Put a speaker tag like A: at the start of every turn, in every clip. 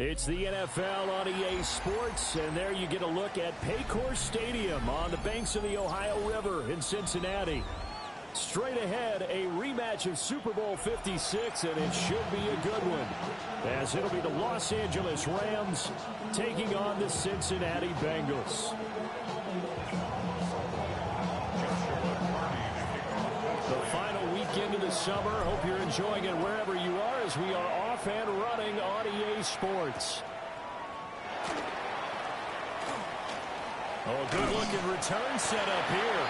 A: It's the NFL on EA Sports, and there you get a look at Paycor Stadium on the banks of the Ohio River in Cincinnati. Straight ahead, a rematch of Super Bowl 56, and it should be a good one, as it'll be the Los Angeles Rams taking on the Cincinnati Bengals. The final weekend of the summer. Hope you're enjoying it wherever you are, as we are off and running on EA Sports. Oh, good-looking return set up here.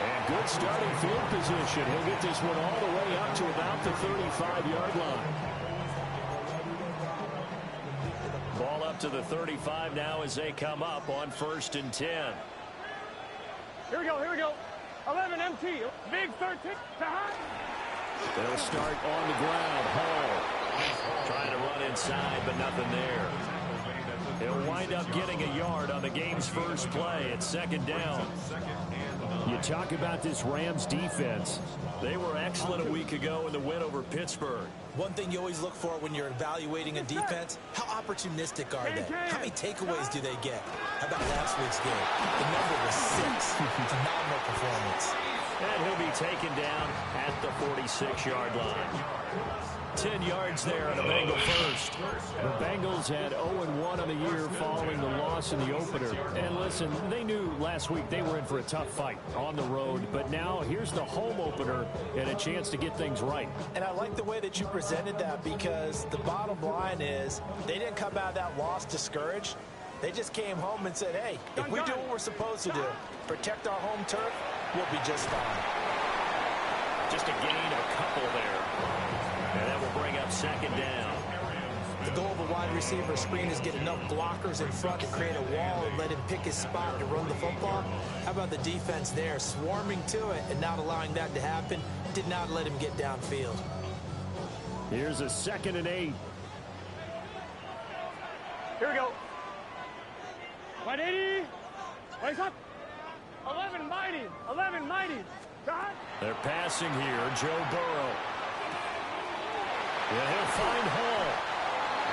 A: And good starting field position. He'll get this one all the way up to about the 35-yard line. Ball up to the 35 now as they come up on 1st and 10.
B: Here we go. 11 MT, big 13, behind.
A: They'll start on the ground. Hall trying to run inside, but nothing there. He'll wind up getting a yard on the game's first play at 2nd down. You talk about this Rams defense. They were excellent a week ago in the win over Pittsburgh.
C: One thing you always look for when you're evaluating a defense, how opportunistic are they? How many takeaways do they get? How about last week's game? The number was 6. Phenomenal performance.
A: And he'll be taken down at the 46-yard line. 10 yards there on the Bengal first. The Bengals had 0-1 on the year following the loss in the opener. And listen, they knew last week they were in for a tough fight on the road. But now here's the home opener and a chance to get things right.
C: And I like the way that you presented that, because the bottom line is they didn't come out of that loss discouraged. They just came home and said, hey, if we do what we're supposed to do, protect our home turf, we'll be just fine.
A: Just a gain of a couple there. And that will bring up 2nd down.
C: The goal of a wide receiver screen is get enough blockers in front to create a wall and let him pick his spot to run the football. How about the defense there, swarming to it and not allowing that to happen? Did not let him get downfield.
A: Here's a 2nd and 8.
B: Here we go. 180. Wake up. 11 mighty. God.
A: They're passing here. Joe Burrow. Yeah, he'll find Hall.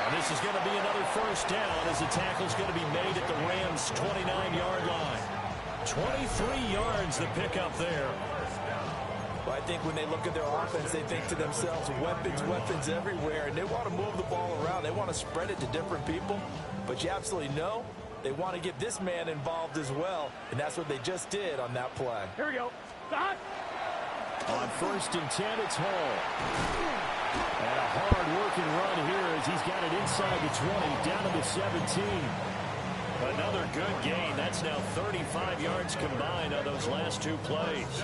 A: And this is going to be another 1st down, as the tackle's going to be made at the Rams' 29-yard line. 23 yards the pickup there.
C: Well, I think when they look at their offense, they think to themselves, weapons everywhere, and they want to move the ball around. They want to spread it to different people, but you absolutely know they want to get this man involved as well, and that's what they just did on that play.
B: Here we go. Stop.
A: On 1st and 10, it's Hall. And a hard-working run here as he's got it inside the 20, down to the 17. Another good gain. That's now 35 yards combined on those last 2 plays.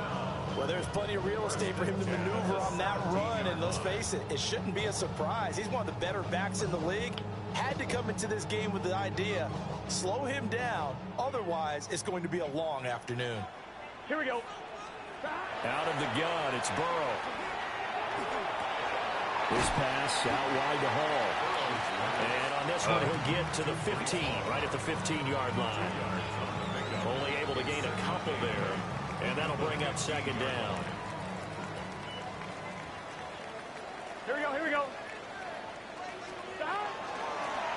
C: Well, there's plenty of real estate for him to maneuver on that run, and let's face it, it shouldn't be a surprise. He's one of the better backs in the league. Had to come into this game with the idea, slow him down, otherwise it's going to be a long afternoon.
B: Here we go.
A: Out of the gun, it's Burrow. This pass out wide to Hall. And on this one, he'll get to the 15, right at the 15-yard line. Only able to gain a couple there, and that'll bring up 2nd down.
B: Here we go.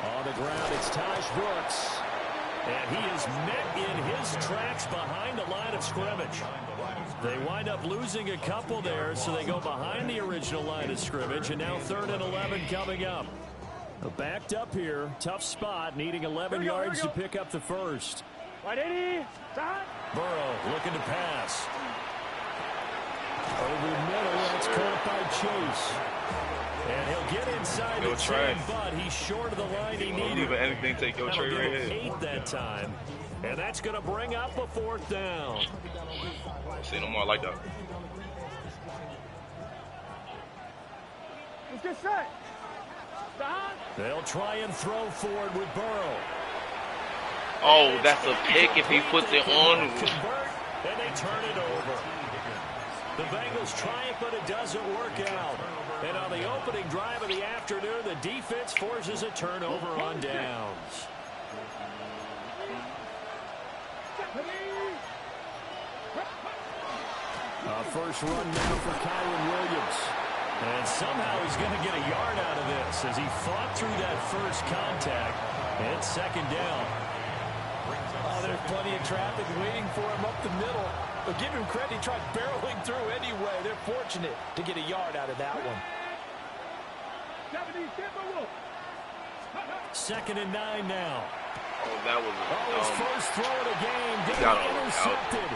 A: On the ground, it's Taj Brooks. And he is met in his tracks behind the line of scrimmage. They wind up losing a couple there, so they go behind the original line of scrimmage, and now 3rd and 11 coming up. Backed up here, tough spot, needing 11 yards to pick up the 1st.
B: 180.
A: Burrow looking to pass. Over the middle, that's caught by Chase. And he'll get inside the 10, but he's short of the line he needed.
D: Anything, take your trade right here.
A: 8 that time. And that's going to bring up a 4th down.
D: See, no more like that.
B: Let's get set.
A: They'll try and throw forward with Burrow.
D: Oh, that's a pick if he puts it on.
A: Convert, and they turn it over. The Bengals try it, but it doesn't work out. And on the opening drive of the afternoon, the defense forces a turnover on downs. First run now for Kyren Williams. And somehow he's going to get a yard out of this as he fought through that first contact. And it's second down.
C: Oh, there's plenty of traffic waiting for him up the middle. But give him credit, he tried barreling through anyway. They're fortunate to get a yard out of that one.
A: Second and 9 now.
D: Oh, that was
A: his first throw of the game.
D: Got
A: intercepted.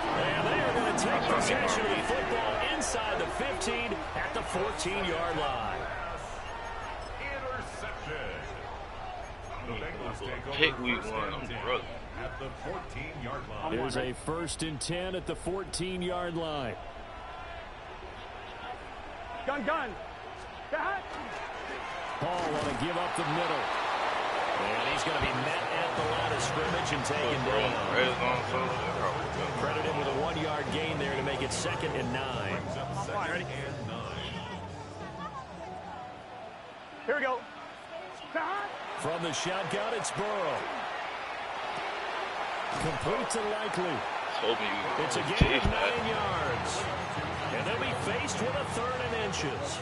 A: And they are going to take possession of the football inside the 15 at the 14-yard line.
D: Pick week 1, I'm brother.
B: At the 14-yard line.
A: There's a 1st and 10 at the 14-yard line.
B: Gun.
A: Paul want to give up the middle. And he's going to be met at the line of scrimmage and taken down. Credit him with a 1-yard gain there to make it 2nd and 9.
B: Ready? Here we go.
A: From the shotgun, it's Burrow. Complete to Likely. It's a gain of 9 yards. And they'll be faced with a 3rd and inches.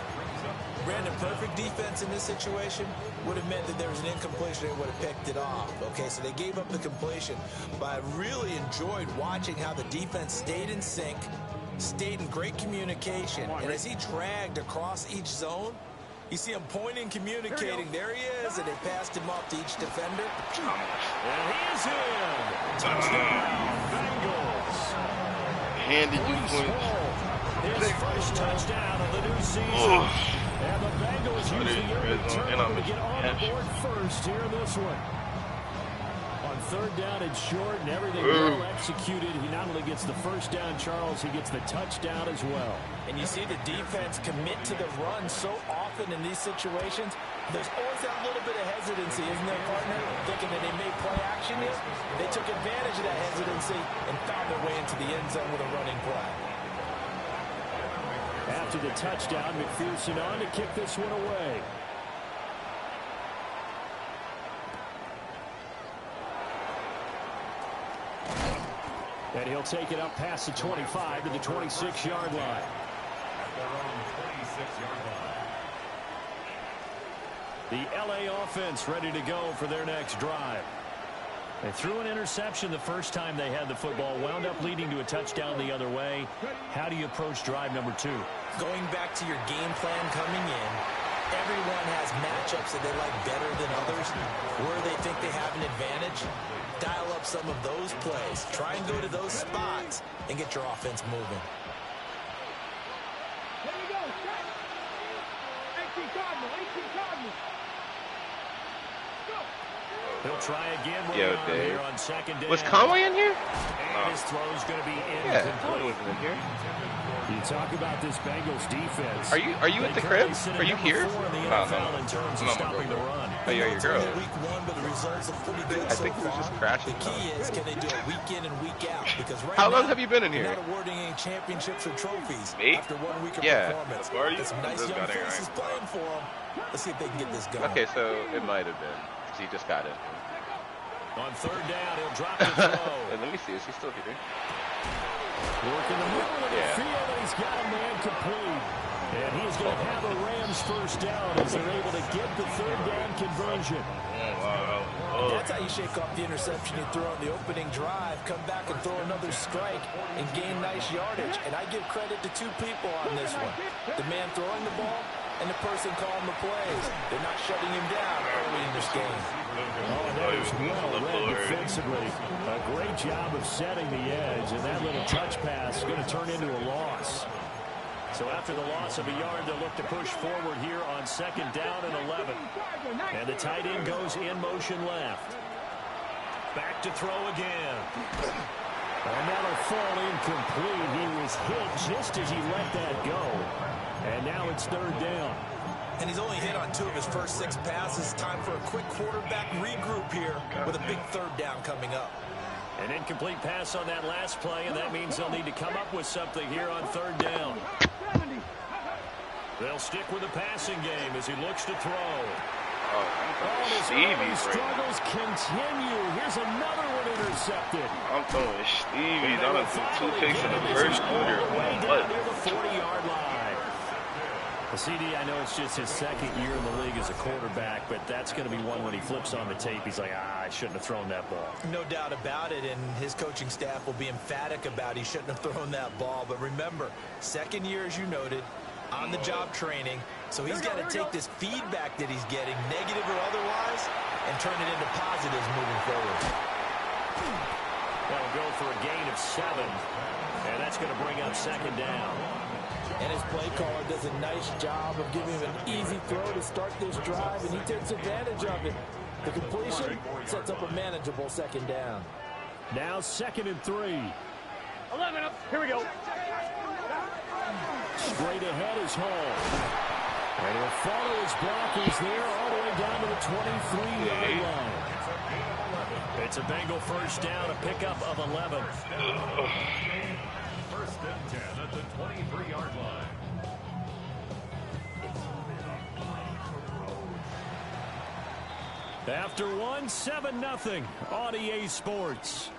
C: Brandon, perfect defense in this situation would have meant that there was an incompletion and would have picked it off. Okay, so they gave up the completion. But I really enjoyed watching how the defense stayed in sync, stayed in great communication. And as he dragged across each zone, you see him pointing, communicating. There he is, and they passed him off to each defender.
A: And he is in. Touchdown, Bengals.
D: Handed you points.
A: His first touchdown of the new season. And the Bengals using every turnover to get on the board first here in this one. On 3rd down and short and everything well executed, he not only gets the first down, Charles, he gets the touchdown as well.
C: And you see the defense commit to the run so often in these situations. There's always that little bit of hesitancy, isn't there, partner? Thinking that they may play action here. They took advantage of that hesitancy and found their way into the end zone with a running play.
A: After the touchdown, McPherson on to kick this one away. And he'll take it up past the 25 to the 26-yard line.
B: At their own 26-yard line.
A: The LA offense ready to go for their next drive. They threw an interception the first time they had the football, wound up leading to a touchdown the other way. How do you approach drive number 2?
C: Going back to your game plan coming in, everyone has matchups that they like better than others, where they think they have an advantage. Dial up some of those plays. Try and go to those spots and get your offense moving.
B: There we go. 18 Cardinals.
A: He'll try again
D: Yo,
A: here on 2nd down.
D: Was Conway in here?
A: And his throw's going to be
D: Yeah,
A: incomplete.
D: Conway wasn't in here.
A: You talk about this Bengals defense.
D: Are you at the crib?
A: Are
D: you here?
A: No, in terms of stopping the run.
D: Oh, yeah, your girl.
C: Week 1, but the results are pretty good
D: I
C: so
D: think we're
C: far.
D: just crashing.
C: The key is, can they do it week in and week out? Because right
D: How long
C: now,
D: have you been in here?
C: They're not awarding any championships or trophies
D: 8?
C: after 1 week of
D: Yeah.
C: performance.
D: Where are you?
C: Got some nice
D: Just
C: young
D: got in,
C: faces
D: right?
C: playing for them. Let's see if they can get this going.
D: Okay, so it might have been, because he just got it.
A: On 3rd down, he'll drop the throw.
D: Let me see, is he still here?
A: Work in the middle of the field, and he's got a man complete. And he's going to have a Rams first down as they're able to get the 3rd down conversion.
C: That's how you shake off the interception you throw on the opening drive, come back and throw another strike and gain nice yardage. And I give credit to 2 people on this one. The man throwing the ball and the person calling the plays. They're not shutting him down early in this game.
A: Oh, and that is well read defensively. A great job of setting the edge, and that little touch pass is going to turn into a loss. So after the loss of a yard, they'll look to push forward here on 2nd down and 11. And the tight end goes in motion left. Back to throw again. And that'll fall incomplete. He was hit just as he let that go. And now it's 3rd down.
C: And he's only hit on 2 of his first 6 passes. Time for a quick quarterback regroup here with a big 3rd down coming up.
A: An incomplete pass on that last play, and that means they'll need to come up with something here on 3rd down. They'll stick with the passing game as he looks to throw.
D: Stevie's
A: struggles continue. Here's another one intercepted.
D: I'm throwing Stevie's. I done threw 2 picks in the first quarter.
A: Way down near the 40-yard line. The CD, I know it's just his second year in the league as a quarterback, but that's going to be one when he flips on the tape. He's like, I shouldn't have thrown that ball.
C: No doubt about it, and his coaching staff will be emphatic about he shouldn't have thrown that ball. But remember, second year, as you noted, on-the-job training. So he's got to take this feedback that he's getting, negative or otherwise, and turn it into positives moving forward.
A: That'll go for a gain of 7, and that's going to bring up second down.
C: And his play caller does a nice job of giving him an easy throw to start this drive, and he takes advantage of it. The completion sets up a manageable second down.
A: Now 2nd and 3.
B: 11 up. Here we go.
A: Straight ahead is Hall. And he'll follow his blockers there all the way down to the 23-yard line. It's a Bengal first down, a pickup of 11.
E: First and 10 at the 23-yard line.
A: After 1, 7-0 on EA Sports.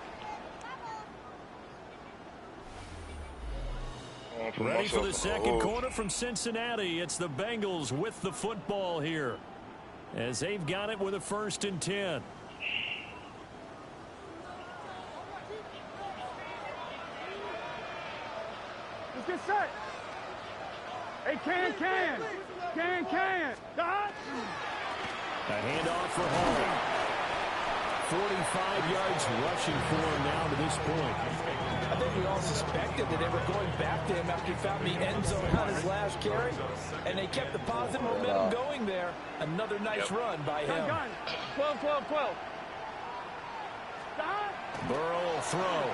A: Ready for the second quarter from Cincinnati. It's the Bengals with the football here, as they've got it with a 1st and 10.
B: Let's get set. Hey, can. Dot.
A: A handoff for Hall. 45 yards rushing for him now to this point.
C: I think we all suspected that they were going back to him after he found the end zone on his last carry, and they kept the positive momentum going there. Another nice run by him.
B: 12. Dot.
A: Burrow will throw.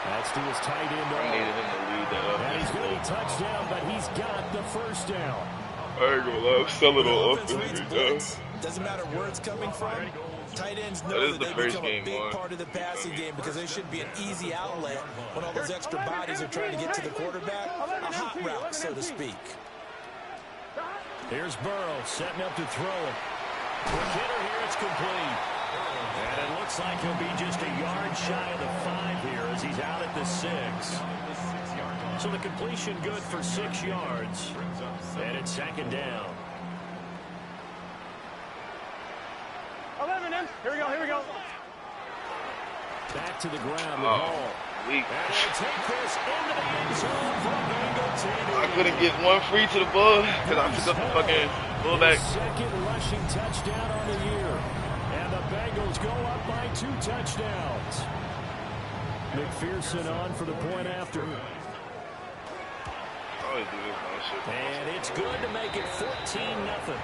A: That's to his tight end.
D: I needed him to lead that up.
A: And he's going to be touchdown, but he's got the first down.
D: I ain't gonna lie, I'm selling on offense right now.
C: Doesn't matter where it's coming from. Tight ends know that they become a big part of the passing game because they should be an easy outlet when all those extra bodies are trying to get to the quarterback. A hot route, so to speak.
A: Here's Burrow setting up to throw it. Quick hitter here, it's complete. And it looks like he'll be just a yard shy of the 5 here as he's out at the 6. So the completion good for 6 yards. And it's second down.
B: 11 in. Here we go.
A: Back to the ground with Hall.
D: Weak.
A: And they'll take this into the end zone for Bengal TD.
D: I couldn't get one free to the ball because I took up the fucking fullback.
A: Second rushing touchdown on the year. And the Bengals go up by 2 touchdowns. McPherson on for the point after. And it's good to make it 14-0.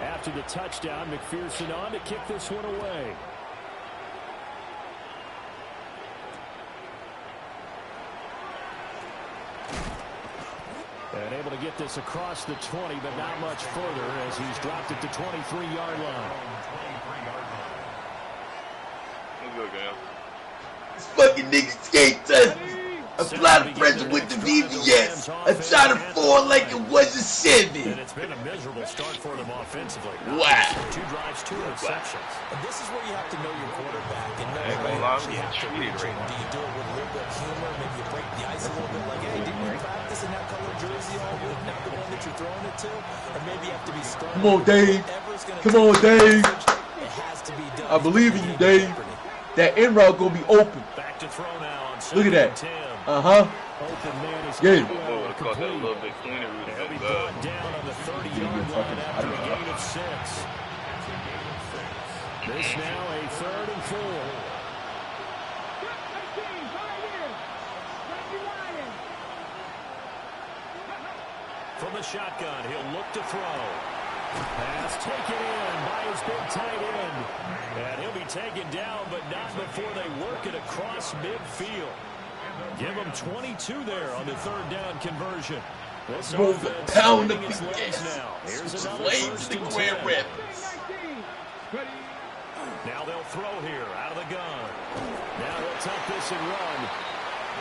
A: After the touchdown, McPherson on to kick this one away. And able to get this across the 20, but not much further as he's dropped it to 23-yard line.
F: Fucking niggas skate us. Apply the pressure with the VVS. I tried to fall like it was a 7.
A: And it's been a miserable start for them offensively.
F: Wow.
A: 2 drives, 2 interceptions.
C: And this is where you have to know your quarterback and know
D: Ain't gonna lie,
C: what you have to reach. Do you do it with a little bit of humor? Maybe you break the ice a little bit like, hey, didn't you practice in that color jersey all week? Not the one that you're throwing it to? Or maybe you have to be stern.
F: Come on, Dave. Come on, Dave.
C: It has to be done.
F: I believe in you, Dave. That end route gonna be open.
A: Back to throw now on
F: Look at that.
A: 2nd and 10.
F: Uh-huh.
A: Open man is
F: Yeah.
D: Caught that a little bit cleaner.
A: He'll be brought down on the 30-yard line after a gain of 6. This now a 3rd and 4. From the shotgun, he'll look to throw. Pass taken in by his big tight end. And he'll be taken down, but not before they work it across midfield. Give him 22 there on the 3rd down conversion. This offense
F: Pound the
A: finding its legs
F: BS.
A: now. Here's another
F: Flames
A: 1st
F: the
A: and
F: Grand
A: 10.
F: Rapids.
A: Now they'll throw here out of the gun. Now he'll tuck this and run.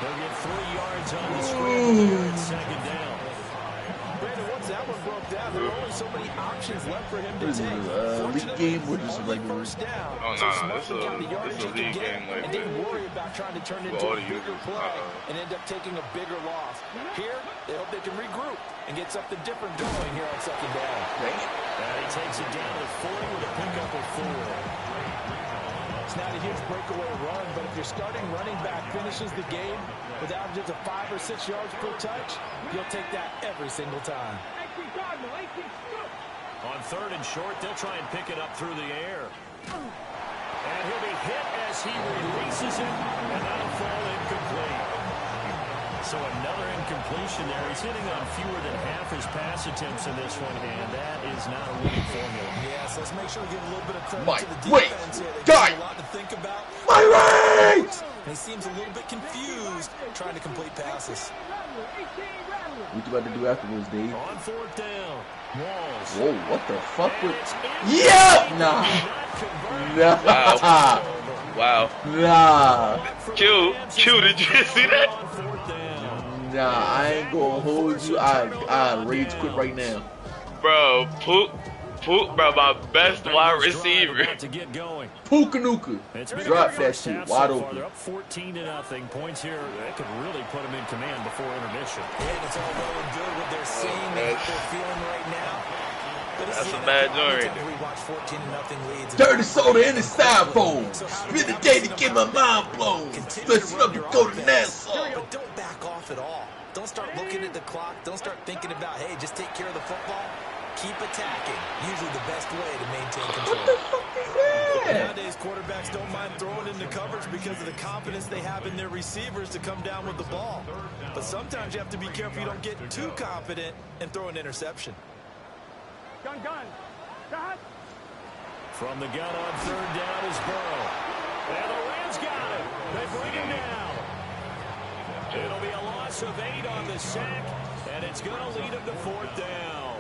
A: They'll get 3 yards on the screen here at 2nd down.
C: and once that one broke down, there were only so many options left for him to take.
F: League game or just regular?
C: First down.
D: Oh,
C: So
D: no,
C: smart
D: it's
C: to count the
D: a
C: yardage he
D: league
C: could get,
D: game like
C: and didn't worry about trying to turn it into
D: all
C: a
D: the
C: bigger
D: users.
C: play and end up taking a bigger loss. Here, they hope they can regroup and get something different going here on second down.
A: And he takes it down to 40 with a pickup of 4.
C: It's not a huge breakaway run, but if your starting running back finishes the game with averages of 5 or 6 yards per touch, you'll take that every single time.
A: On 3rd and short, they'll try and pick it up through the air. And he'll be hit as he releases it, and that'll fall incomplete. So another incompletion there. He's hitting on fewer than half his pass attempts in this one, and that is not a winning formula.
C: Yes, let's make sure we give a little bit of credit
F: My
C: to the
F: wait,
C: defense here. They've
F: God.
C: got a lot to think about.
F: My right!
C: And he seems a little bit confused trying to complete passes.
F: What you about to do afterwards, Dave?
A: On 4th down, Walls.
F: Whoa, what the fuck
A: And
F: with...
A: it's
F: Yeah! Nah.
A: not converted.
F: Nah.
D: Wow.
F: Nah.
D: Q, did you see that?
A: On 4th down.
F: Nah, I ain't gonna hold you. I rage quit right now.
D: Bro, Pook, bro, my best wide receiver.
A: About to get going.
F: Pukanuka.
A: It's been a
F: Drop
A: good
F: that
A: first
F: shit
A: half
F: wide
A: so far.
F: open.
A: They're up 14-0. Points here that could really put them in command before intermission.
C: And it's all well and good what they're seeing and what they're feeling right now. But this
D: That's
C: is
D: a
C: the
D: bad
C: NFL.
D: joint.
C: Anytime we watch 14-0 leads.
F: Dirty soda in the styrofoam. Spit the day to get my mind blown. Let's rub and go to Nassau.
C: But don't back off at all. Don't start looking at the clock. Don't start thinking about, hey, just take care of the football. Keep attacking. Usually the best way to maintain control.
F: What the fuck is that?
C: Nowadays, quarterbacks don't mind throwing into coverage because of the confidence they have in their receivers to come down with the ball. But sometimes you have to be careful you don't get too confident and throw an interception.
B: Gun. Gun.
A: From the gun on 3rd down is Burrow. And the Rams got him. They bring him down. It'll be a loss of 8 on the sack, and it's going to lead him to 4th down.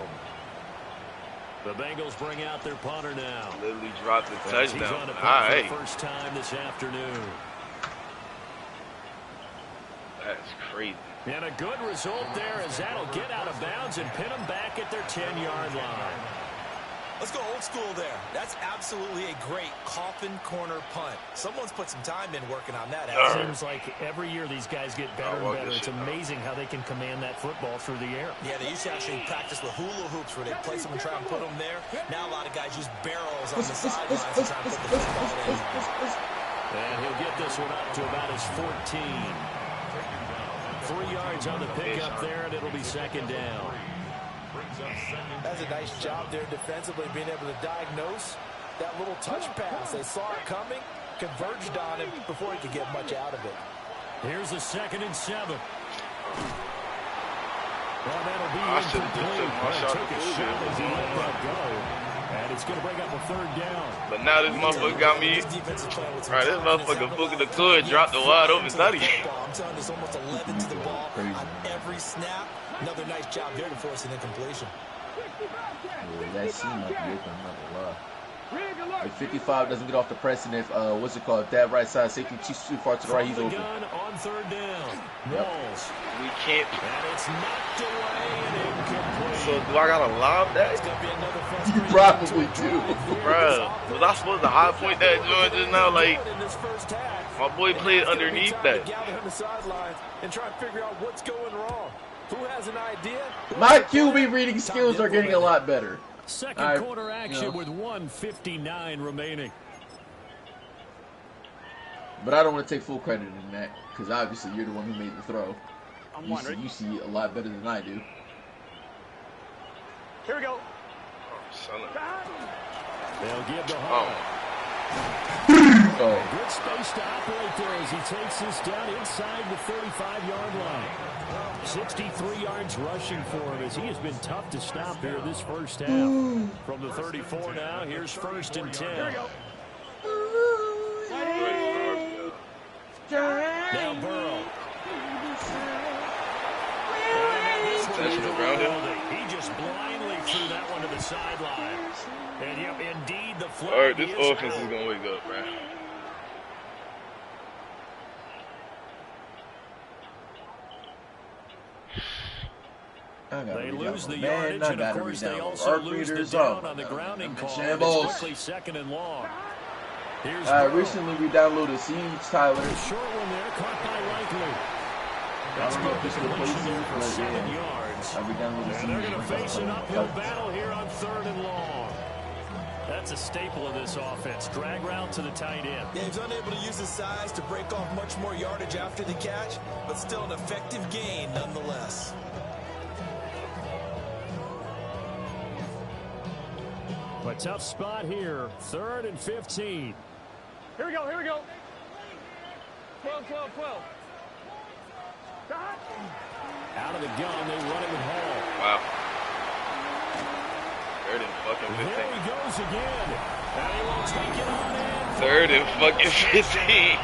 A: The Bengals bring out their punter now.
D: Literally dropped the
A: As he's
D: touchdown.
A: on a punt
D: All
A: for
D: right.
A: the first time this afternoon.
D: That's crazy.
A: And a good result there as that'll get out of bounds and pin them back at their 10-yard line.
C: Let's go old school there. That's absolutely a great coffin corner punt. Someone's put some time in working on that.
A: It seems like every year these guys get better and better. It's amazing how they can command that football through the air.
C: Yeah, they used to actually practice with hula hoops where they place them and try and put them there. Now a lot of guys use barrels on the sidelines to try and put the football in.
A: And he'll get this one up to about his 14. 3 yards on the pickup there, and it'll be 2nd down.
C: That's a nice job there defensively, being able to diagnose that little touch pass. They saw it coming, converged on him before he could get much out of it.
A: Here's the 2nd and 7. Well, that'll be
D: I should have just
A: incomplete.
D: took my shot
A: Took a
D: to
A: shot
D: prove
A: as
D: it.
A: he let that go. And it's going to bring up a 3rd down.
D: But now this motherfucker got me. Right, this motherfucker booking the good, dropped the wide open nutty.
C: I'm telling you, it's almost 11 to the ball on every snap. Another nice job there to force an incompletion.
F: Yeah, that seemed like it, I'm not gonna lie. If 55 doesn't get off the press, and if what's it called, that right side safety too far to the right, he's
A: From the
F: open.
A: gun on 3rd down.
F: Yep.
A: Walls.
D: We can't.
A: And it's knocked away and incomplete.
D: So do I gotta lob
C: It's
D: that?
C: going to be another
F: You
C: frustrating
F: probably do.
D: Bruh, was I supposed to high point that joint just now? Like,
C: in this first half.
D: my boy played underneath that.
C: Gather on the sidelines and try and figure out what's going wrong. Who has an idea?
F: My QB reading skills are getting a lot better.
A: Second quarter action with 1:59 remaining.
F: But I don't want to take full credit in that, because obviously you're the one who made the throw. You see a lot better than I do.
B: Here we go.
D: Son of
A: They'll give the
D: Oh,
F: Oh,
A: Good space to operate there as he takes this down inside the 35-yard line. 63 yards rushing for him as he has been tough to stop here this first half. From the 34 now, here's 1st and 10.
B: Here we go.
A: Now Burrow.
D: intentional grounding.
A: He just blindly threw that one to the sideline. And yep, indeed the flag.
D: All right, this
A: is
D: offense
A: out.
D: is gonna wake up, man.
A: They lose the yardage, and of course they also lose the down on the grounding call. It's quickly 2nd and long.
F: Recently we downloaded Siege, Tyler.
A: Short one there, caught by Likely.
F: I don't know if it's
A: completion for 7 yards. And they're going to face an uphill battle here on 3rd and long. That's a staple of this offense. Drag route to the tight end.
C: Yeah, he's unable to use his size to break off much more yardage after the catch, but still an effective gain nonetheless.
A: A tough spot here. 3rd and 15.
B: Here we go, here we go. 12, 12, 12.
A: Out of the gun, they run it with Hall.
D: Wow. 3rd and fucking 15.
A: Here he goes again. And he will take it on in.
D: 3rd and fucking 15.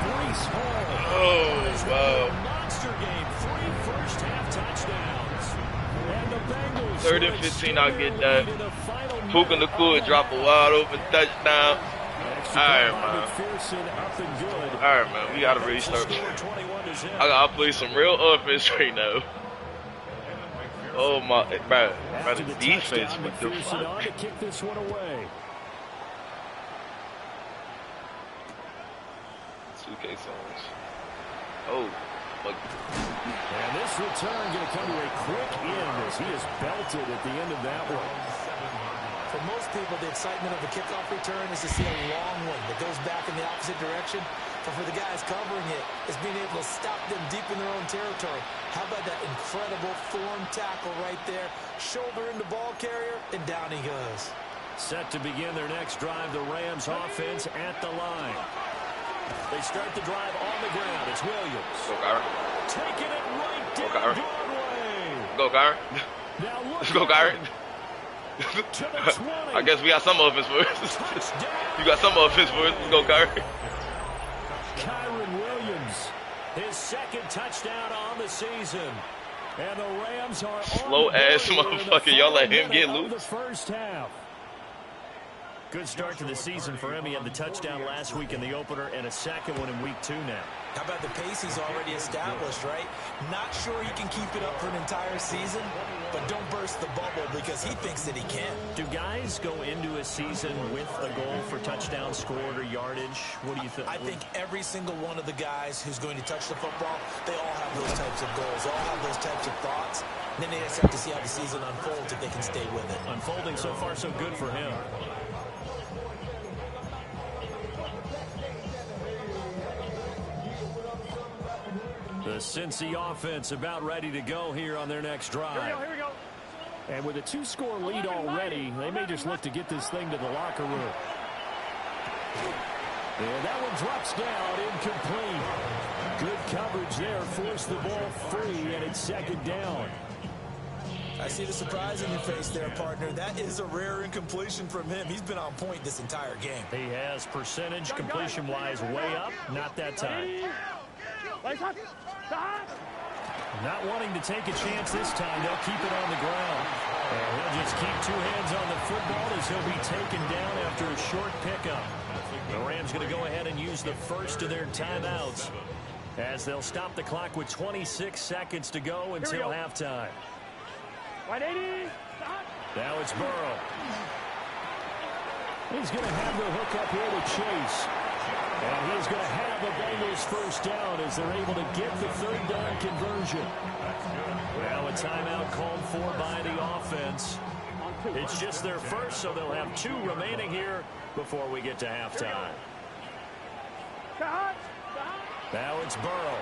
A: Breece Hall.
D: Oh, wow.
A: Monster game. 3 first-half touchdowns. And the Bengals.
D: 3rd and 15, I'll get that. Puka Nacua drop a wide open touchdown. Alright, man. Alright, man. We gotta really start. I gotta play some real offense right now. Oh my, bro. The defense with the fuck.
A: To kick this one away.
D: 2K songs. Oh, fuck.
A: And this return going to come to a quick end as he is belted at the end of that one.
C: For most people, the excitement of a kickoff return is to see a long one that goes back in the opposite direction. But for the guys covering it, it's being able to stop them deep in their own territory. How about that incredible form tackle right there? Shoulder in the ball carrier, and down he goes.
A: Set to begin their next drive, the Rams offense at the line. They start the drive on the ground. It's Williams.
D: Go, Kyron.
A: Taking it right down Broadway.
D: Go, Kyron. Let's go, Kyron. I guess we got some offense for us. You got some offense for us. Let's go, Kyron.
A: Kyron Williams, his 2nd touchdown on the season. And the Rams are
D: slow-ass motherfucker. Y'all let him get loose.
A: The first half. Good start to the season for him. He had the touchdown last week in the opener and a 2nd one in week 2 now.
C: How about the pace he's already established, right? Not sure he can keep it up for an entire season, but don't burst the bubble because he thinks that he can.
A: Do guys go into a season with a goal for touchdown scored or yardage? What do you think?
C: I think every single one of the guys who's going to touch the football, they all have those types of goals, all have those types of thoughts. And then they just have to see how the season unfolds if they can stay with it.
A: Unfolding so far so good for him. The Cincy offense about ready to go here on their next drive.
B: Here we go.
A: And with a 2-score lead already, they may just look to get this thing to the locker room. And that one drops down, incomplete. Good coverage there, forced the ball free, and it's 2nd down.
C: I see the surprise in your face there, partner. That is a rare incompletion from him. He's been on point this entire game.
A: He has percentage completion-wise way up, not that time. Not wanting to take a chance this time. They'll keep it on the ground. And he'll just keep 2 hands on the football as he'll be taken down after a short pickup. The Rams going to go ahead and use the first of their timeouts as they'll stop the clock with 26 seconds to go until halftime. Now it's Burrow. He's going to have the hook up here to Chase. And he's going to have the Bengals first down as they're able to get the 3rd down conversion. Now a timeout called for by the offense. It's just their first, so they'll have 2 remaining here before we get to halftime. Now it's Burrow.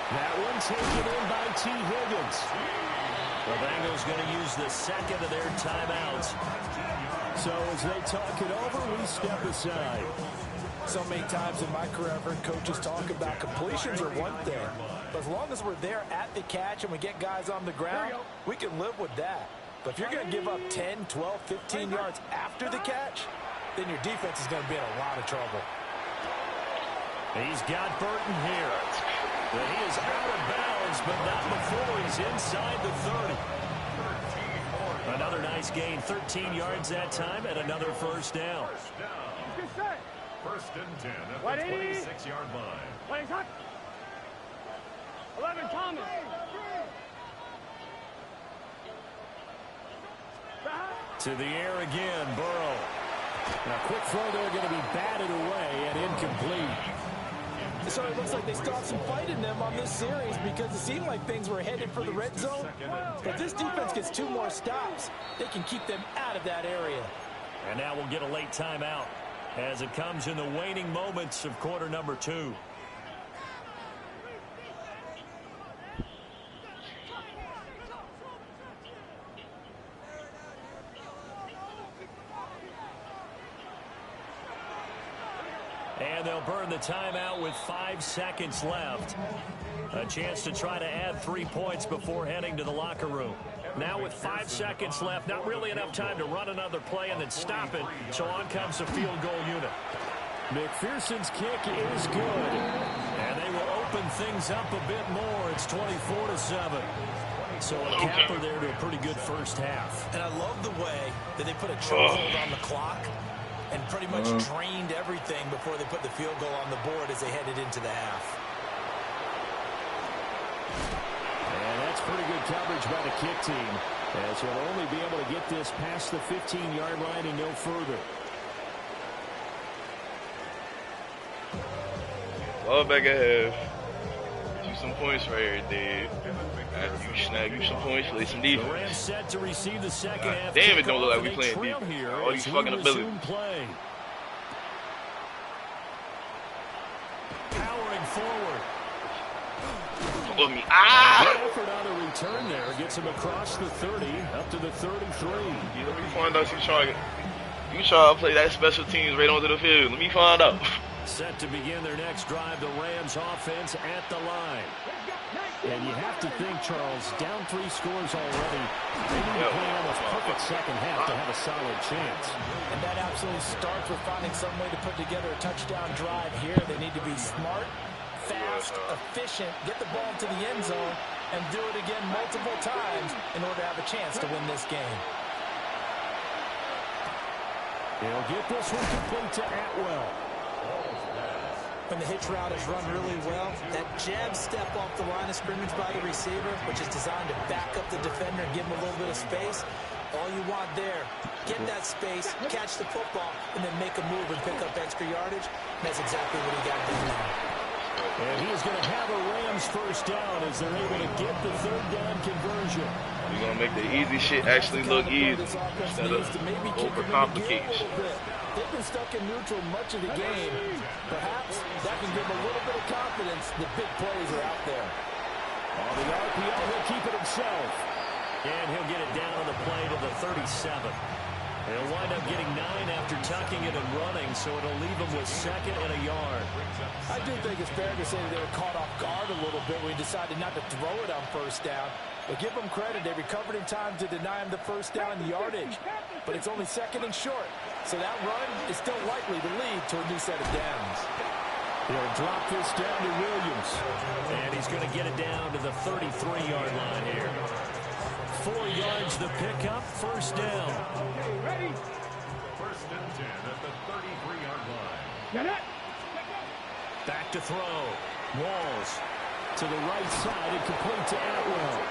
A: That one taken in by T. Higgins. The Bengals going to use the 2nd of their timeouts. So as they talk it over, we step aside.
C: So many times in my career, I've heard coaches talk about completions are one thing. But as long as we're there at the catch and we get guys on the ground, we can live with that. But if you're going to give up 10, 12, 15 yards after the catch, then your defense is going to be in a lot of trouble.
A: He's got Burton here. But he is out of bounds, but not before he's inside the 30. Another nice gain, 13 yards that time, and another first down.
E: First and 10 at the 26-yard line.
B: 11 Thomas.
A: To the air again, Burrow. Now, quick throw there, going to be batted away and incomplete.
C: So it looks like they still have some fight in them on this series because it seemed like things were headed for the red zone. But this defense gets 2 more stops, they can keep them out of that area.
A: And now we'll get a late timeout as it comes in the waning moments of quarter number 2. And they'll burn the timeout with 5 seconds left. A chance to try to add 3 points before heading to the locker room. Now with 5 seconds left, not really enough time to run another play and then stop it. So on comes the field goal unit. McPherson's kick is good. And they will open things up a bit more. It's 24-7. So a capper there to a pretty good first half.
C: And I love the way that they put a chokehold on the clock and pretty much drained everything before they put the field goal on the board as they headed into the half.
A: And that's pretty good coverage by the kick team, as he'll only be able to get this past the 15-yard line and no further.
D: Ball back at half. Do some points right here, dude. You snag you some points, play some defense.
A: The Rams set to receive the second half.
D: Damn, it don't look like we playing defense. All these fucking abilities.
A: Powering forward.
D: Look at me. Ah!
A: Good effort on the return there. Gets him across the 30, up to the 33.
D: Yeah, let me find out you try to play that special teams right onto the field. Let me find out.
A: Set to begin their next drive, the Rams offense at the line. And you have to think, Charles, down 3 scores already. They need to play almost perfect second half to have a solid chance.
C: And that absolutely starts with finding some way to put together a touchdown drive here. They need to be smart, fast, efficient, get the ball to the end zone, and do it again multiple times in order to have a chance to win this game.
A: They'll get this one complete to Atwell.
C: When the hitch route is run really well, that jab step off the line of scrimmage by the receiver, which is designed to back up the defender and give him a little bit of space, all you want there, get that space, catch the football, and then make a move and pick up extra yardage. And that's exactly what he got done now.
A: And he's going to have a Rams first down as they're able to get the 3rd down conversion.
D: We're going to make the easy shit actually look easy instead of overcomplication.
C: They've been stuck in neutral much of the game. Perhaps that can give them a little bit of confidence that big plays are out there.
A: On the RPO, he'll keep it himself. And he'll get it down on the play to the 37. He'll wind up getting 9 after tucking it and running, so it'll leave him with 2nd and a yard.
C: I do think it's fair to say that they were caught off guard a little bit when he decided not to throw it on first down. But give them credit, they recovered in time to deny him the first down yardage. But it's only 2nd and short, so that run is still likely to lead to a new set of downs.
A: He'll drop this down to Williams. And he's going to get it down to the 33-yard line here. 4 yards to pick up, first down.
B: Ready?
E: 1st and 10 at the 33-yard line.
B: Get it?
A: Back to throw. Walls to the right side and complete to Atwell.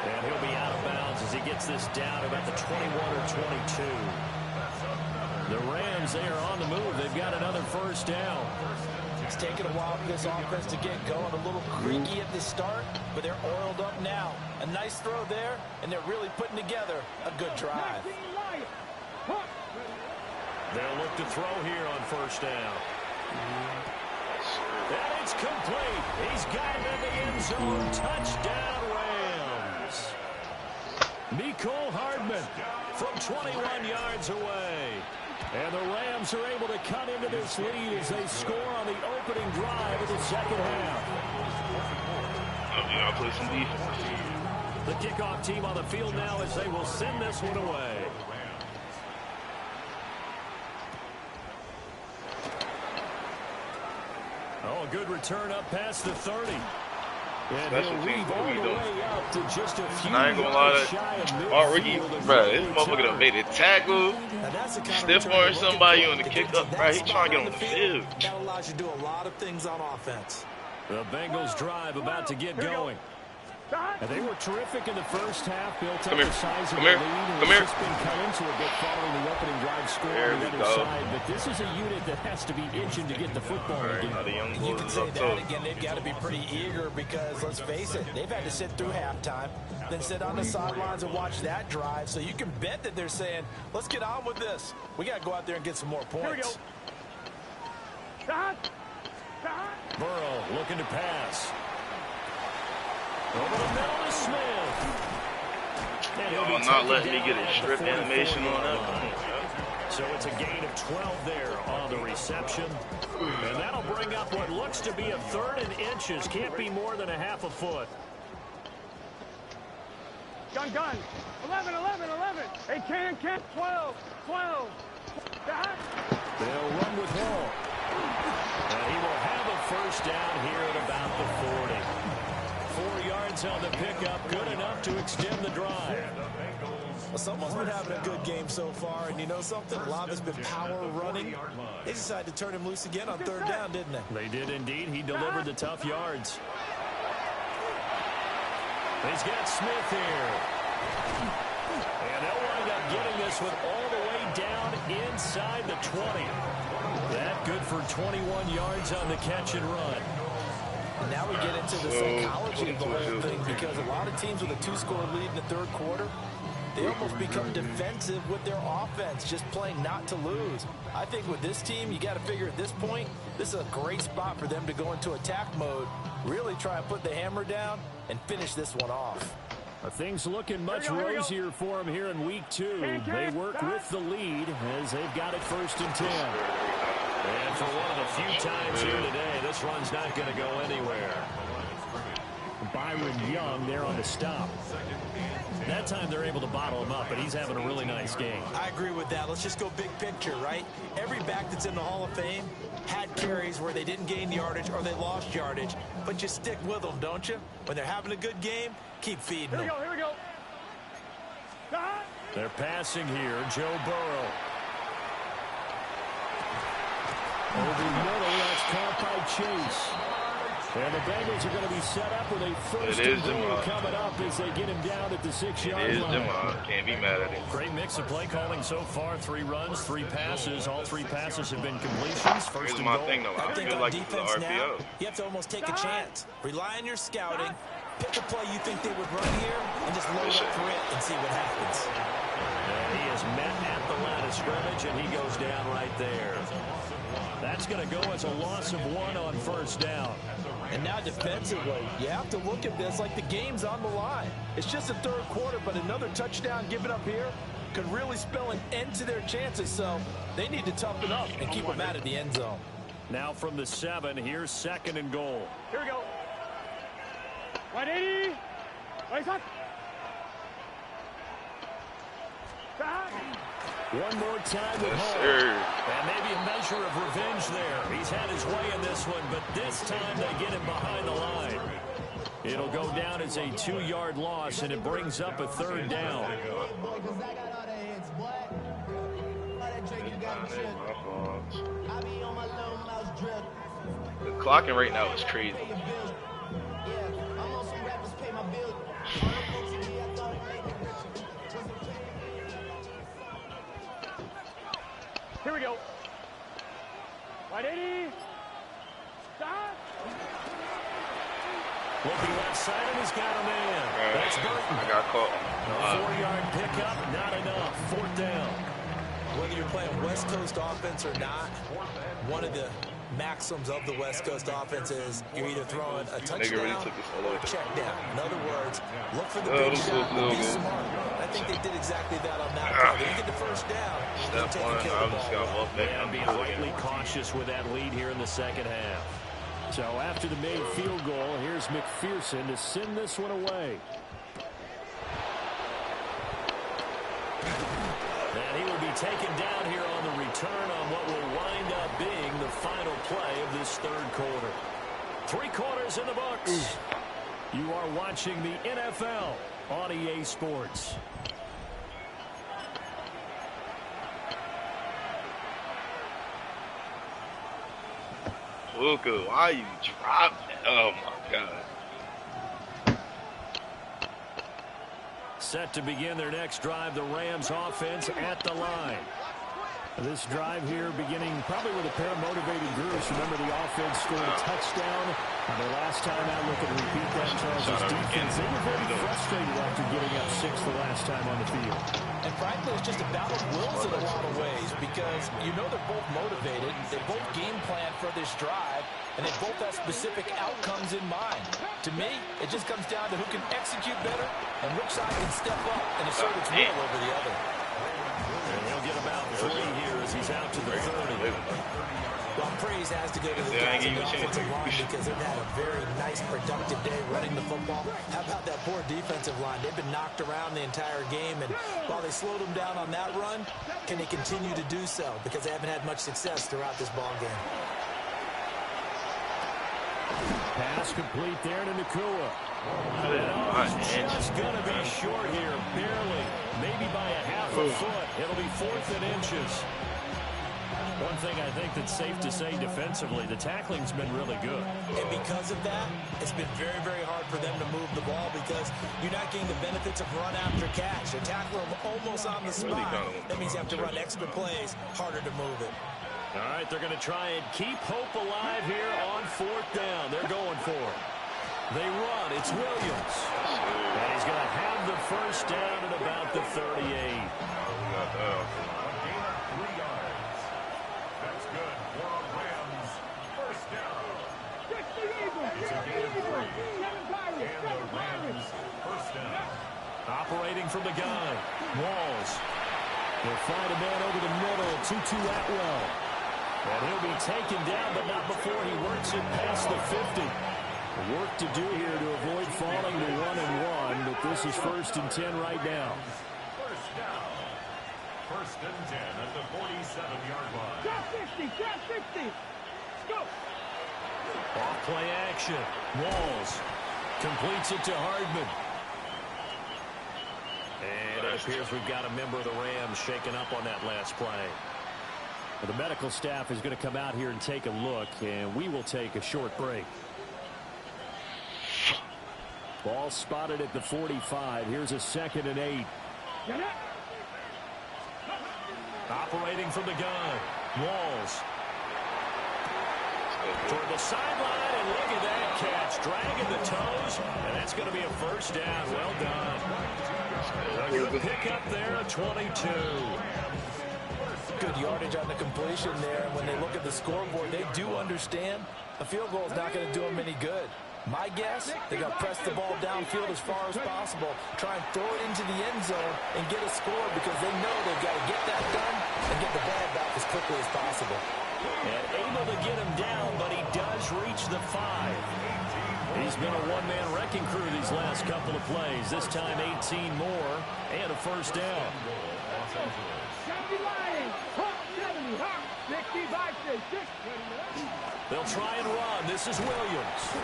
A: And he'll be out of bounds as he gets this down about the 21 or 22. The Rams, they are on the move. They've got another first down.
C: It's taken a while for this offense to get going. A little creaky at the start, but they're oiled up now. A nice throw there, and they're really putting together a good drive.
A: They'll look to throw here on first down. And it's complete. He's got it in the end zone. Touchdown, Rams. Mecole Hardman from 21 yards away. And the Rams are able to cut into this lead as they score on the opening drive of the second half.
D: I'll play some defense.
A: The kickoff team on the field now as they will send this one away. Oh, a good return up past the 30. And
D: Special
A: he'll
D: teams,
A: weave
D: what
A: all
D: we
A: the
D: doing?
A: way up to just a few
D: I ain't gonna lie,
A: yards shy of
D: our Ricky,
A: midfield.
D: bro, this motherfucker done made a tackle,
C: Now that's the kind of
D: stiff
C: return
D: arm
C: you're
D: somebody
C: looking
D: on the
C: for.
D: kick
C: To
D: up,
C: get
D: bro.
C: that
D: He
C: spot
D: trying to get on the field.
C: That allows you to do a lot of things on offense.
A: The Bengals drive about to get going. And they were terrific in the first half, built up the size of the lead, and it's just been cut into a bit following the opening drive score on the other side. But this is a unit that has to be itching to get the football again.
C: You can say that again. They've got to be pretty eager because, let's face it, they've had to sit through halftime, then sit on the sidelines and watch that drive. So you can bet that they're saying, let's get on with this. We got to go out there and get some more points.
A: Burrow looking to pass. Over the middle to Smith.
D: Y'all not letting me get a strip animation on that.
A: So it's a gain of 12 there on the reception. And that'll bring up what looks to be a 3rd and inches. Can't be more than a half a foot.
B: Gun. 11. Hey, can. 12.
A: They'll run with Hall. And he will have a first down here at about the 40. 4 yards on the pickup, good enough to extend the drive.
C: Well, someone's been having a good game so far, and you know something? A lot has been power running. They decided to turn him loose again on 3rd down, didn't they?
A: They did indeed. He delivered the tough yards. He's got Smith here. And they'll wind up getting this one all the way down inside the 20. That good for 21 yards on the catch and run.
C: And now we get into the psychology of the whole thing, because a lot of teams with a 2-score lead in the 3rd quarter, they almost become defensive with their offense, just playing not to lose. I think with this team, you got to figure at this point, this is a great spot for them to go into attack mode, really try and put the hammer down and finish this one off.
A: Things looking much rosier for them here in week 2. They work with the lead as they've got it 1st and 10. And for one of the few times here today, this run's not going to go anywhere. Byron Young there on the stop. That time they're able to bottle him up, but he's having a really nice game.
C: I agree with that. Let's just go big picture, right? Every back that's in the Hall of Fame had carries where they didn't gain yardage or they lost yardage, but you stick with them, don't you? When they're having a good game, keep feeding them.
B: Here we go.
A: They're passing here, Joe Burrow. Over the middle, that's caught by Chase. And the Bengals are going to be set up with a 1st and goal coming up as they get him down at the 6-yard line.
D: Can't be mad at him.
A: Great mix of play calling so far. 3 runs, 3 passes. All 3 passes have been completions. 1st and goal.
D: Thing, though. I
C: think
D: feel
C: on
D: like
C: defense now, you have to almost take a chance. Rely on your scouting. Pick a play you think they would run here and just load up for it and see what happens.
A: And he is met at the line of scrimmage, and he goes down right there. That's going to go as a loss of 1 on 1st down.
C: And now defensively, you have to look at this like the game's on the line. It's just the 3rd quarter, but another touchdown given up here could really spell an end to their chances. So they need to toughen up and keep them out of the end zone.
A: Now from the 7, here's 2nd and goal.
B: Here we go. 180. Right up.
A: One more time with Hall. And maybe a measure of revenge there. He's had his way in this one, but this time they get him behind the line. It'll go down as a 2-yard loss, and it brings up a 3rd down.
D: The clocking right now is crazy.
B: Here we go. 180. Stop.
A: Looking left side, and he's got a man. That's Burton.
D: I got caught.
A: 4-yard pickup, not enough. 4th down.
C: Whether you're playing West Coast offense or not, one of the maxims of the West Coast offense is you're either throwing a touchdown or a check down. In other words, look for the big shot and be smart. I think they did exactly that on that play. They get the 1st down.
D: Step 1, I just got walked back.
A: And be slightly cautious with that lead here in the 2nd half. So after the made field goal, here's McPherson to send this one away. And he will be taken down here on the return on what will wind up being the final play of this 3rd quarter. 3 quarters in the books. You are watching the NFL on EA Sports.
D: Puka, why you dropping? Oh my God.
A: Set to begin their next drive, the Rams offense at the line. This drive here beginning probably with a pair of motivated groups. Remember, the offense scored a touchdown. The last time out, look at repeat that, Charles' defense. They were very frustrated after getting up 6 the last time on the field.
C: And frankly, it's just a battle of wills in a lot of ways because you know they're both motivated. They both game plan for this drive, and they both have specific outcomes in mind. To me, it just comes down to who can execute better and which side can step up and assert its will over the other.
A: And he'll get about 3 here as he's out to the 30.
C: Well, praise has to go to the guys in the offensive line because they've had a very nice, productive day running the football. How about that poor defensive line? They've been knocked around the entire game, and while they slowed them down on that run, can they continue to do so? Because they haven't had much success throughout this ball game.
A: Pass complete there to Nacua. Just going to be short here, barely. Maybe by a half a foot. It'll be 4th and inches. One thing I think that's safe to say defensively, the tackling's been really good.
C: And because of that, it's been very, very hard for them to move the ball because you're not getting the benefits of run after catch. You tackle them almost on the spot. That means you have to run extra plays, harder to move it.
A: All right, they're going to try and keep hope alive here on 4th down. They're going for it. They run. It's Williams. And he's going to have the first down at about the 38.
E: That's good for a Rams first down. It's a gain of 3. And the Rams first down.
A: Operating from the gun. Walls. They'll find a man over the middle. Tutu Atwell. And he'll be taken down, but not before he works it past the 50. Work to do here to avoid falling to 1-1, but this is 1st and 10 right now.
E: First down. 1st and 10 at the 47-yard line.
B: Drop 60, drop 60. Let's go.
A: Off play action. Walls completes it to Hardman. And it appears we've got a member of the Rams shaken up on that last play. The medical staff is going to come out here and take a look, and we will take a short break. Ball spotted at the 45. Here's a 2nd and 8. Operating from the gun. Walls. Toward the sideline, and look at that catch. Dragging the toes, and that's going to be a first down. Well done. A good pickup there, 22.
C: Good yardage on the completion there. And when they look at the scoreboard, they do understand a field goal is not going to do them any good. My guess, they're going to press the ball downfield as far as possible, try and throw it into the end zone and get a score because they know they've got to get that done and get the ball back as quickly as possible.
A: And able to get him down, but he does reach the 5. He's been a one-man wrecking crew these last couple of plays. This time 18 more and a first down. They'll try and run. This is Williams.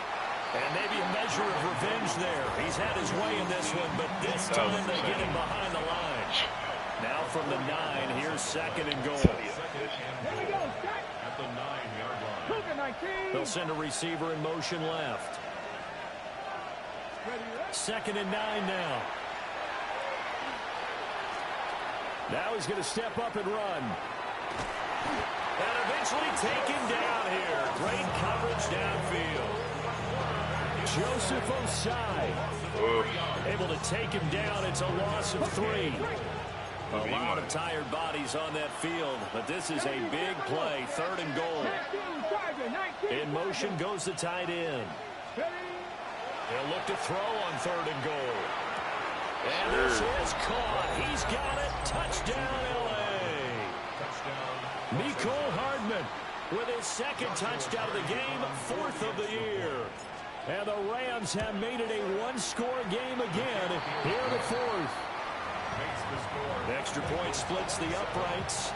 A: And maybe a measure of revenge there. He's had his way in this one, but this time they get him behind the line. Now from the 9, here's 2nd and goal.
E: At the 9-yard line.
A: They'll send a receiver in motion left. 2nd and 9 now. Now he's going to step up and run. And eventually taken down here. Great coverage downfield. Joseph Osai able to take him down. It's a loss of 3. A lot of tired bodies on that field, but this is a big play. 3rd and goal. In motion goes the tight end. They'll look to throw on 3rd and goal. And this is caught. He's got it. Touchdown, L.A. Mecole Hardman with his 2nd touchdown of the game, 4th of the year. And the Rams have made it a one-score game again here in the 4th. Extra point splits the uprights.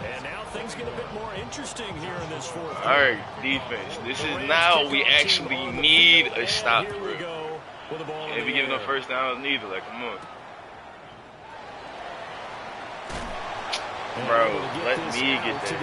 A: And now things get a bit more interesting here in this 4th.
D: All right, defense. This is now we actually need a stop, bro. Can't be giving up first downs neither. Like, come on. Bro, let me get that.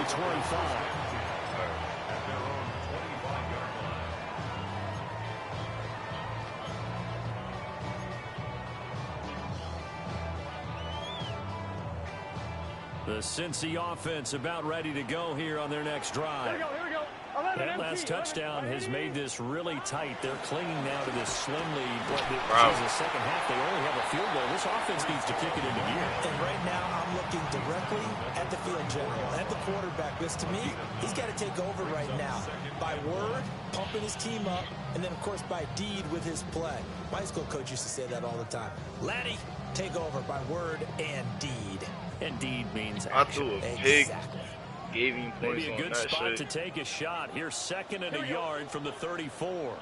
A: The Cincy offense about ready to go here on their next drive.
B: Here we go.
A: That last touchdown has made this really tight. They're clinging now to this slim lead. But
D: Wow.
A: the second half, they only have a field goal. This offense needs to kick it into gear.
C: And right now, I'm looking directly at the field general, at the quarterback. Because to me, he's got to take over right now. By word, pumping his team up, and then, of course, by deed with his play. My high school coach used to say that all the time. Laddie, take over by word and deed.
A: And deed means
D: I
A: action.
D: threw a pig.
C: Exactly.
D: Gave him points
A: Maybe a
D: on
A: good
D: that
A: spot
D: shit.
A: to take a shot. Here's 2nd and a yard from the 34.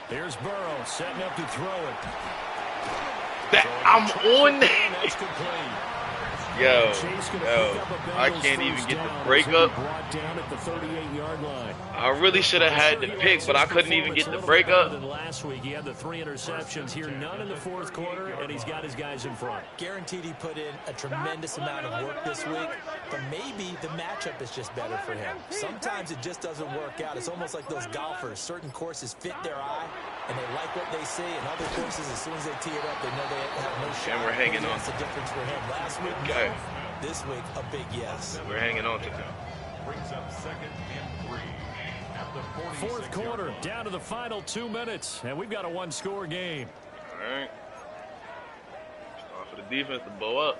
A: Here's Burrow setting up to throw it.
D: I'm on that.
A: That's complete.
D: Yo,
A: Chase gonna
D: yo,
A: pick up a
D: I
A: Bengals
D: can't even
A: first
D: get
A: down
D: the
A: as
D: break
A: he'll
D: up.
A: be brought down at the 38-yard line.
D: I really should have had the pick, but I couldn't even get the break up.
A: Than last week, he had the 3 interceptions here, none in the 4th quarter, and he's got his guys in front.
C: Guaranteed he put in a tremendous amount of work this week, but maybe the matchup is just better for him. Sometimes it just doesn't work out. It's almost like those golfers. Certain courses fit their eye, and they like what they see, and other courses, as soon as they tee it up, they know they have no shot.
D: And we're hanging on.
C: That's the difference for him. Last week,
D: Okay.
C: no. This week, a big yes.
D: We're hanging on to them.
E: Brings up 2nd and 3 at the
A: 4th quarter, down to the final 2 minutes, and we've got a one-score game.
D: All right. It's time for the defense to blow up.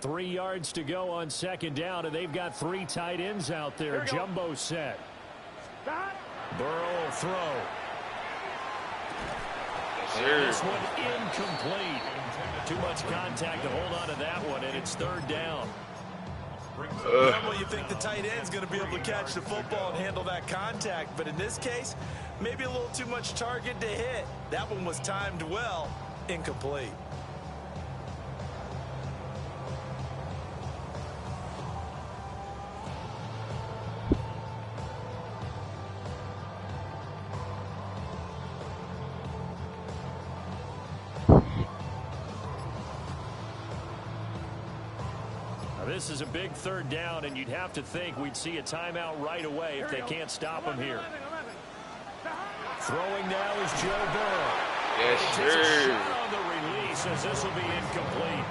A: Three yards to go on 2nd down, and they've got 3 tight ends out there. Jumbo set. Burrow will throw.
D: Yes,
A: This
D: sir.
A: one incomplete. Too much contact to hold on to that one, and it's 3rd down.
C: Normally, you think the tight end's going to be able to catch the football and handle that contact, but in this case, maybe a little too much target to hit. That one was timed well, incomplete.
A: This is a big 3rd down, and you'd have to think we'd see a timeout right away if they can't stop him here. Throwing now is Joe Burrow.
D: Yes,
A: Takes a
D: sir.
A: shot on the release as this will be incomplete.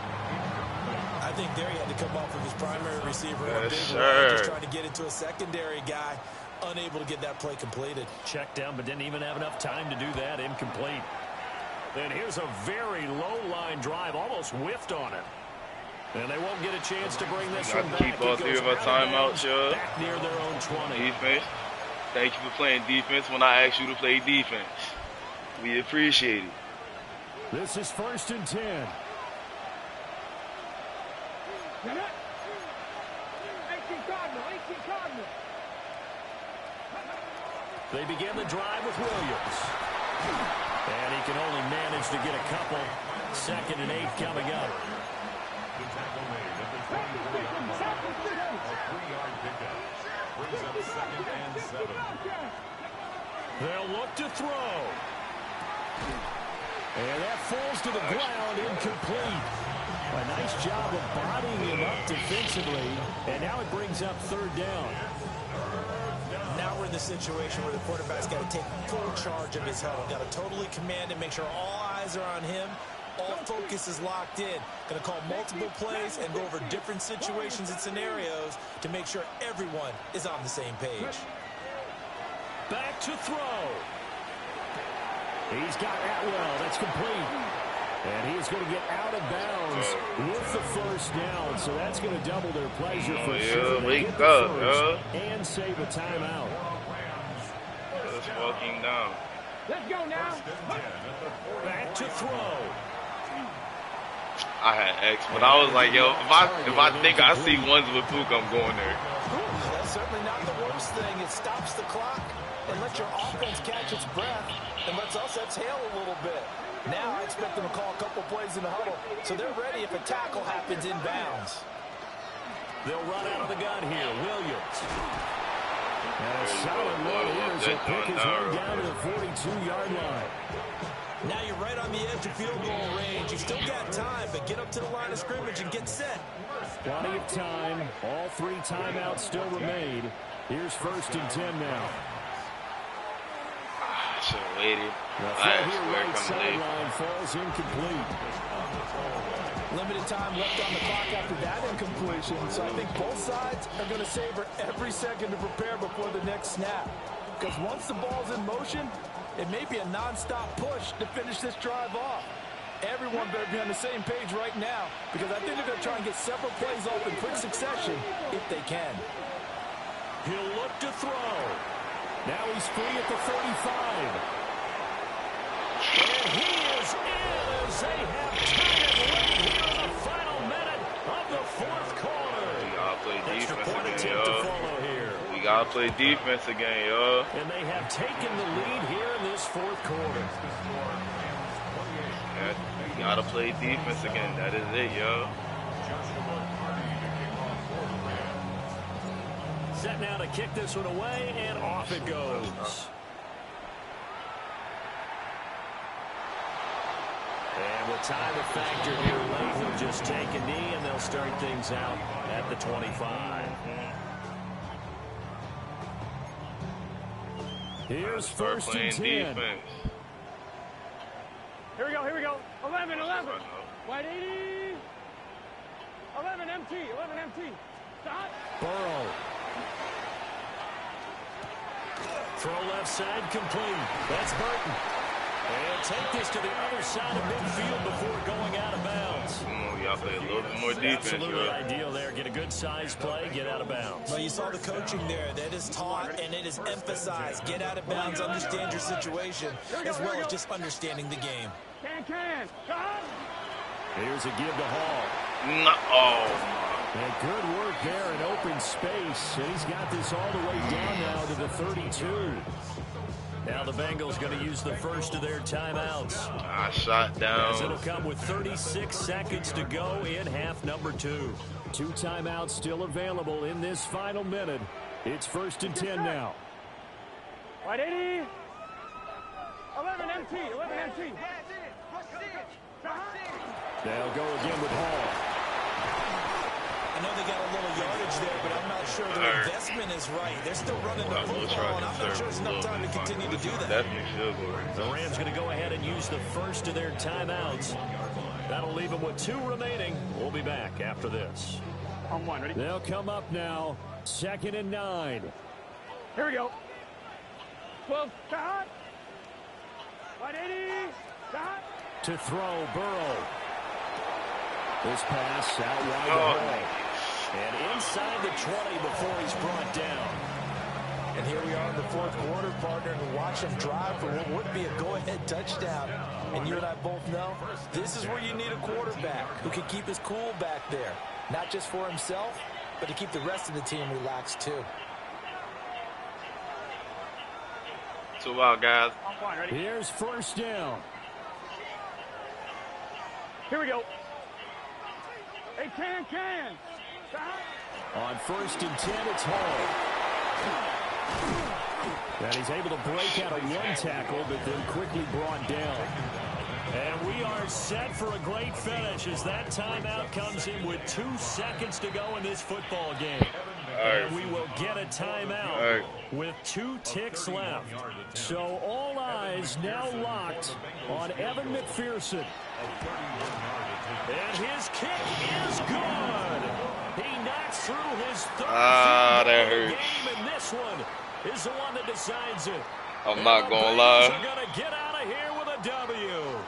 C: I think there he had to come off of his primary receiver.
D: Yes,
C: a big
D: sir.
C: run, just trying to get it to a secondary guy, unable to get that play completed.
A: Checked down, but didn't even have enough time to do that. Incomplete. And here's a very low-line drive, almost whiffed on it. And they won't get a chance to bring this
D: Got
A: one
D: to
A: back.
D: keep all
A: It
D: 3
A: goes
D: of our
A: out of
D: timeouts,
A: bounds,
D: yo.
A: back near their own 20.
D: Defense. Thank you for playing defense when I asked you to play defense. We appreciate it.
A: This is 1st and 10. They begin the drive with Williams. And he can only manage to get a couple. 2nd and 8 coming up.
E: The tackle made at the 23-yard line. A 3-yard pickup. Brings up 2nd and 7.
A: They'll look to throw. And that falls to the ground, incomplete. A nice job of bodying him up defensively. And now it brings up 3rd down.
C: Now we're in the situation where the quarterback's got to take full charge of his huddle. Got to totally command it, make sure all eyes are on him. All focus is locked in. Going to call multiple plays and go over different situations and scenarios to make sure everyone is on the same page.
A: Back to throw. He's got Atwell. That's complete. And he's going to get out of bounds with the 1st down. So that's going to double their pleasure for sure. They
D: wake
A: get the
D: up,
A: first and save a timeout.
D: Let's walking down.
B: Let's go now.
A: Back to throw.
D: I had X, but I was like, yo, if I think I see ones with Puka, I'm going there.
C: That's certainly not the worst thing. It stops the clock and lets your offense catch its breath and lets us exhale a little bit. Now I expect them to call a couple plays in the huddle, so they're ready if a tackle happens in bounds.
A: They'll run out of the gun here. Williams. And a solid run here as he'll pick his way down to the 42-yard line.
C: Now you're right on the edge of field goal range. You've still got time, but get up to the line of scrimmage and get set.
A: Plenty of time. All 3 timeouts still remain. Here's 1st and 10 now.
D: So waited.
A: The throw here right sideline falls incomplete.
C: Limited time left on the clock after that incompletion, so I think both sides are going to savor every second to prepare before the next snap. Because once the ball's in motion, it may be a non-stop push to finish this drive off. Everyone better be on the same page right now, because I think they're going to try and get several plays off in quick succession if they can.
A: He'll look to throw. Now he's free at the 35. And he is in as they have tied it right here in the final minute of the 4th quarter.
D: We gotta play defense again,
A: yo.
D: We gotta play defense again, yo.
A: And they have taken the lead here in this 4th quarter.
D: We gotta play defense again. That is it, yo.
A: Set now to kick this one away, and off it goes. And with time to factor here late, he'll just take a knee, and they'll start things out at the 25. Here's 1st and 10.
D: Defense.
B: Here we go, here we go. 11. Wide 80. 11 MT. Stop.
A: Burrow. Throw left side complete. That's Burton. And take this to the other side of midfield before going out of bounds.
D: We gotta play a little bit more defense.
A: Absolutely ideal there. Get a good size play, get out of bounds.
C: Well, you saw the coaching there. That is taught and it is emphasized. Get out of bounds, understand your situation, as well as just understanding the game.
B: Can. Stop.
A: Here's a give to Hall.
D: No. Oh.
A: And good work there in open space. And he's got this all the way down now to the 32. Now the Bengals going to use the first of their timeouts.
D: Shot down.
A: As it'll come with 36 seconds to go in half number 2. 2 timeouts still available in this final minute. It's 1st and 10 now.
B: Wide 80. 11 MT.
A: They'll go again with Hall.
C: I know they got a little yardage there, but I'm not sure the investment is right. They're still running the football, and I'm not sure there's enough time to continue to do that.
A: The Rams going to go ahead and use the first of their timeouts. That'll leave them with 2 remaining. We'll be back after this.
B: On 1, ready?
A: They'll come up now. 2nd and 9.
B: Here we go. 12. Stop. Wide 80. Stop.
A: To throw, Burrow. This pass out wide to Hall. And inside the 20 before he's brought down.
C: And here we are in the 4th quarter, partner, and watch him drive for what would be a go-ahead touchdown. And you and I both know this is where you need a quarterback who can keep his cool back there. Not just for himself, but to keep the rest of the team relaxed too.
D: So out, guys.
A: Here's 1st down.
B: Here we go. Hey, can. Stop.
A: On 1st and 10, it's Hall. And he's able to break out of 1 tackle, but then quickly brought down. And we are set for a great finish as that timeout comes in with 2 seconds to go in this football game. And we will get a timeout with 2 ticks left. So all eyes now locked on Evan McPherson. And his kick is good. He knocks through his 3rd game, and this one is the one that decides it.
D: I'm not gonna lie.
A: Are gonna get out of here with a W.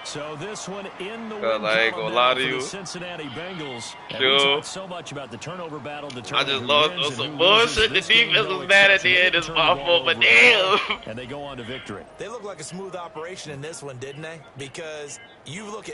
A: So this one in the
D: win I ain't gonna lie to you.
A: Cincinnati Bengals.
D: Sure.
A: We talked so much about the turnover battle.
D: I just lost on some bullshit. The defense was bad at the end. It's my fault, but damn.
A: And they go on to victory.
C: They look like a smooth operation in this one, didn't they? Because you look at